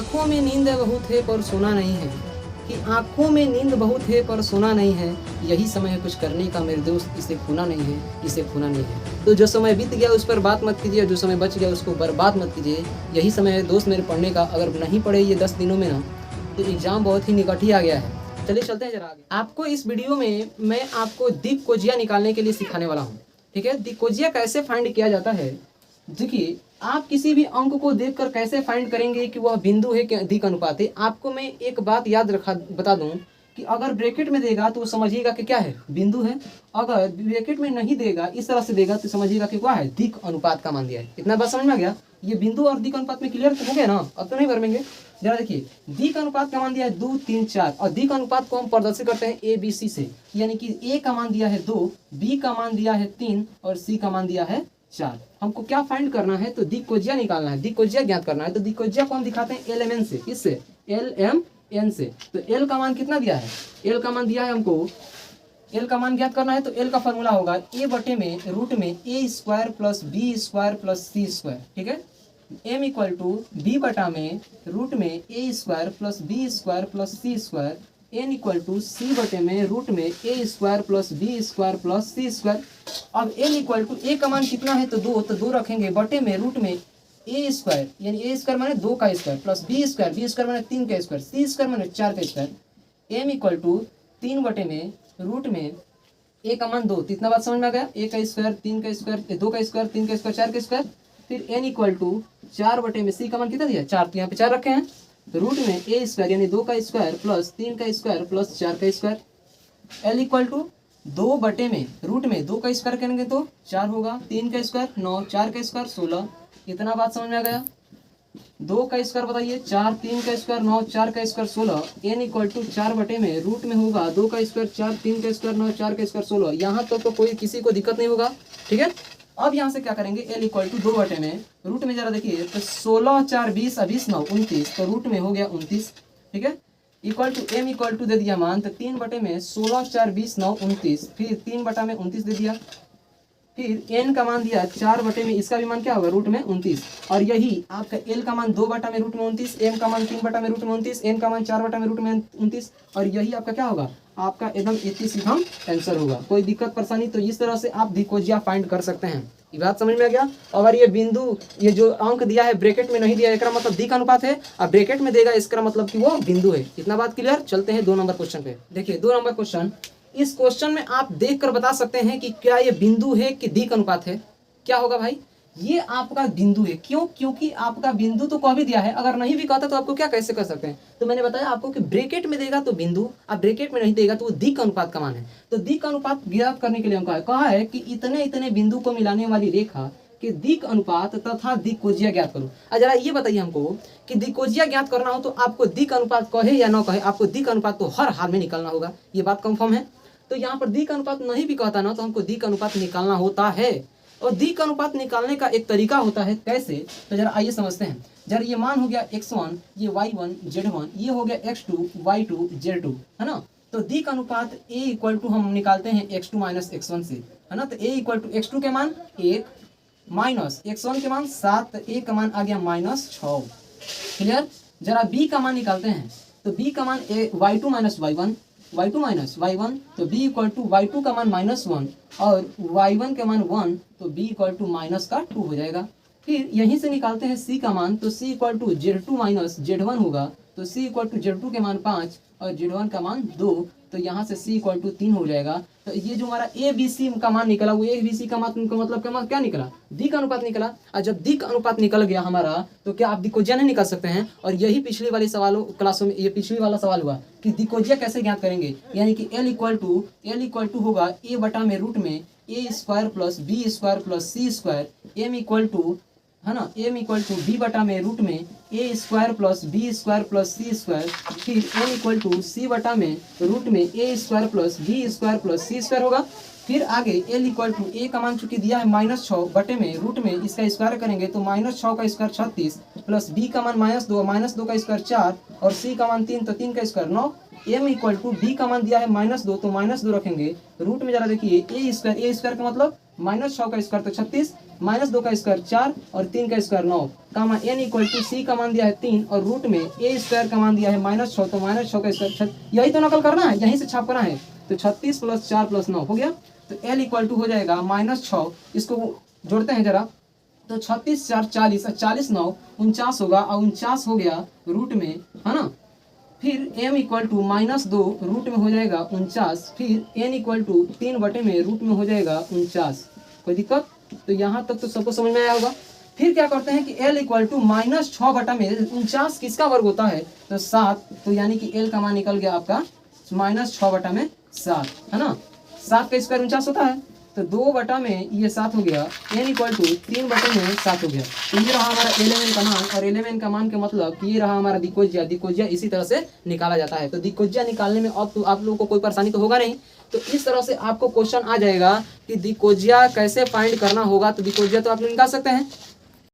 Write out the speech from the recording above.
आंखों में नींद बहुत है पर सोना नहीं है, कि आंखों में नींद बहुत है पर सोना नहीं है, यही समय है कुछ करने का मेरे दोस्त, इसे खोना नहीं है, इसे खोना नहीं है। तो जो समय बीत गया उस पर बात मत कीजिए, जो समय बच गया उसको बर्बाद मत कीजिए। यही समय है दोस्त मेरे पढ़ने का। अगर नहीं पढ़े ये 10 दिनों में ना तो एग्जाम बहुत ही निकट ही आ गया है। चलिए चलते हैं जरा आगे। आपको इस वीडियो में मैं आपको दिक्कोजिया निकालने के लिए सिखाने वाला हूँ। ठीक है, दिक्कोजिया कैसे फाइंड किया जाता है। देखिए, आप किसी भी अंक को देखकर कैसे फाइंड करेंगे कि वह बिंदु है कि अधिक अनुपात है। आपको मैं एक बात याद बता दूं कि अगर ब्रैकेट में देगा तो समझिएगा कि क्या है, बिंदु है। अगर ब्रैकेट में नहीं देगा, इस तरह से देगा तो समझिएगा कि क्या है, दिक अनुपात का मान दिया है। इतना बात समझ में आ गया। ये बिंदु और दिक अनुपात में क्लियर हो गया ना, अब तो नहीं भरमेंगे। जरा देखिए, दिक अनुपात का मान दिया है 2, 3, 4 और दिक अनुपात को हम प्रदर्शित करते हैं ABC से। यानी कि A का मान दिया है 2, B का मान दिया है 3 और C का मान दिया है 4। हमको क्या फाइंड करना है, तो दिक्कोजिया निकालना है, दिक्कोजिया ज्ञात करना है। तो दिक्कोजिया को हम दिखाते हैं LMN से, इससे LMN से। तो L का मान कितना दिया है, L का मान दिया है हमको, L का मान ज्ञात करना है। तो L का फॉर्मूला होगा A बटे में रूट में A square plus B square plus C square. ठीक है, M इक्वल टू B बटा में रूट में A square plus B square plus C square, N equal to C बटे में रूट में A square plus B square plus C square. अब N equal to A का मान कितना है, तो 2, तो 2 रखेंगे बटे में रूट में A स्क्वायर, यानी A स्क्वायर माने 2 का स्क्वायर प्लस B स्क्वायर माने 3 का स्क्वायर, C स्क्वायर माने 4 का स्क्वायर। M इक्वल टू 3 बटे में रूट में A का मान 2, इतना बात समझ में आ गया। A का स्क्वायर, 3 का स्क्वायर, 2 का स्क्वायर, 3 का स्क्वायर, 4 का स्क्वायर। फिर N इक्वल टू 4 बटे में C का मान कितना दिया, 4, तो यहाँ पे 4 रखे हैं। तो रूट में A स्क्वायर यानी 2 का स्क्वायर प्लस 3 का स्क्वायर प्लस 4 का स्क्वायर। L इक्वल टू 2 बटे में रूट में 2 का स्क्वायर करेंगे तो 4 होगा, 3 का स्क्वायर 9, 4 का स्क्वायर 16। इतना बात समझ में आ गया। 2 का स्क्वायर बताइए, 4, 3 का स्क्वायर 9, 4 का स्क्वायर 16। N इक्वल टू 4 बटे में रूट में होगा 2 का स्क्वायर 4, 3 का स्क्वायर 9, 4 का स्क्वायर 16। यहाँ तक तो कोई किसी को दिक्कत नहीं होगा। ठीक है, अब यहाँ से क्या करेंगे, L इक्वल टू 2 बटे में रूट में जरा देखिए, तो 16, 4, 20, 20, 9, 29, तो रूट में हो गया 29। ठीक है, equal to M equal to दे दिया मान, तो 3 बटे में 16, 4, 20, 9, 29, फिर 3 बटा में 29 दे दिया। फिर N का मान दिया 4 बटे में, इसका भी मान क्या होगा, रूट में 29। और यही आपका L का मान 2 बटा में रूट में 29, M का मान 3 बटा में रूट में 29, N का मान 4 बटा में रूट में 29, और यही आपका क्या होगा, आपका एकदम 31 एकदम आंसर होगा। कोई दिक्कत परेशानी, तो इस तरह से आप दिक्कोजिया फाइंड कर सकते हैं। ये बात समझ में आ गया। अगर ये बिंदु, ये जो अंक दिया है ब्रैकेट में नहीं दिया है, इसका मतलब दिक अनुपात है, और ब्रैकेट में देगा इसका मतलब कि वो बिंदु है। इतना बात क्लियर। चलते हैं 2 नंबर क्वेश्चन पे। देखिए 2 नंबर क्वेश्चन, इस क्वेश्चन में आप देखकर बता सकते हैं कि क्या ये बिंदु है कि दिक अनुपात है। क्या होगा भाई, ये आपका बिंदु है। क्यों, क्योंकि आपका बिंदु तो कह भी दिया है, अगर नहीं भी कहता तो आपको क्या कैसे कर सकते हैं। तो मैंने बताया आपको कि ब्रैकेट में देगा तो बिंदु, अब ब्रैकेट में नहीं देगा तो वो दिक अनुपात का मान है। तो दिक अनुपात ज्ञात करने के लिए हम कहा है कि इतने इतने बिंदु को मिलाने वाली रेखा कि दिक अनुपात तथा दिक्कोजिया ज्ञात करो। जरा ये बताइए हमको कि दिक्कोजिया ज्ञात करना हो तो आपको दिक अनुपात कहे या न कहे, आपको दिक अनुपात तो हर हाल में निकालना होगा। ये बात कंफर्म है। तो यहाँ पर दिक अनुपात नहीं भी कहता ना, तो हमको दिक अनुपात निकालना होता है। और दिक अनुपात निकालने का एक तरीका होता है, कैसे, तो जरा आइए समझते हैं। जरा ये मान हो गया x1, ये y1 z1, ये हो गया x2 y2 z2, है ना। तो दिक अनुपात A इक्वल टू हम निकालते हैं x2 माइनस x1 से, है ना। तो A इक्वल टू x2 के मान 1 माइनस x1 के मान 7, तो A का मान आ गया -6। क्लियर। जरा B का मान निकालते हैं। तो B का मान y2 minus y1, y2 minus y1, तो b इक्वल टू y2 का मान -1 और y1 के मान 1, तो b इक्वल टू -2 हो जाएगा। फिर यहीं से निकालते हैं c का मान। तो c equal to z2 minus z1 होगा। तो c इक्वल टू z2 के मान 5 और z1 का मान 2, तो यहाँ से c इक्वल टू 3 हो जाएगा। तो ये जो हमारा ABC का मान निकला, वो ABC का मान का मतलब क्या निकला, दिक अनुपात निकला। और जब दिक अनुपात निकल गया हमारा, तो क्या आप दिक्कोजिया नहीं निकाल सकते हैं। और यही पिछली वाली सवालों क्लासों में, ये पिछली वाला सवाल हुआ कि दिक्कोजिया कैसे ज्ञात करेंगे। यानी कि L इक्वल टू होगा A बटा में रूट में A square plus B square plus C square, M equal to, है ना, M इक्वल टू B बटा में रूट में A square plus B square plus C square. फिर M इक्वल टू C बटा में रूट में A square plus B square plus C square होगा। फिर आगे L इक्वल टू A का मान चूंकि दिया है -6 बटे में रूट में इसका स्क्वायर करेंगे तो -6 का स्क्वायर 36 प्लस B का मान -2 का स्क्वायर 4 और C का मान 3, तो 3 का square 9। M equal to B का मान दिया है -2, तो -2 रखेंगे। रूट में जरा देखिए A स्क्वायर का मतलब -6 का स्क्वायर तो 36 -2 का स्क्वायर 4 और 3 का square 9 comma n equal to C का मान दिया है 3 और रूट में a स्क्वायर का मान दिया है -6 तो -6 का स्क्वायर यही तो नकल करना है, यहीं से छापना है। तो 36 + 4 + 9 हो गया। तो l इक्वल टू हो जाएगा -6, इसको जोड़ते हैं जरा। तो 36 4 40 और 40 9 49 होगा और 49 हो गया रूट में, है ना। फिर m इक्वल टू -2 रूट में हो जाएगा 49, फिर n इक्वल टू 3 बटे में रूट में हो जाएगा 49। कोई दिक्कत? तो यहाँ तक तो सबको समझ में आया होगा। फिर क्या करते हैं कि l इक्वल टू -6 बटा में 49 किसका वर्ग होता है? तो 7। तो यानी कि l का मान निकल गया आपका -6 बटा में 7, है ना। 7 का स्क्वायर 49 होता है, तो 2 बटा में ये 7 हो गया, n इक्वल टू 3 बटे में 7 हो गया। तो ये रहा हमारा एलिमेंट का मान, और एलिमेंट का मान के मतलब कि ये रहा हमारा दिक्कोजिया। दिक्कोजिया इसी तरह से निकाला जाता है। तो दिक्कोजिया निकालने में अब तो आप लोगों को कोई परेशानी तो होगा नहीं। तो इस तरह से आपको क्वेश्चन आ जाएगा कि दिक्कोजिया कैसे फाइंड करना होगा। तो दिक्कोजिया तो आप लोग निकाल सकते हैं।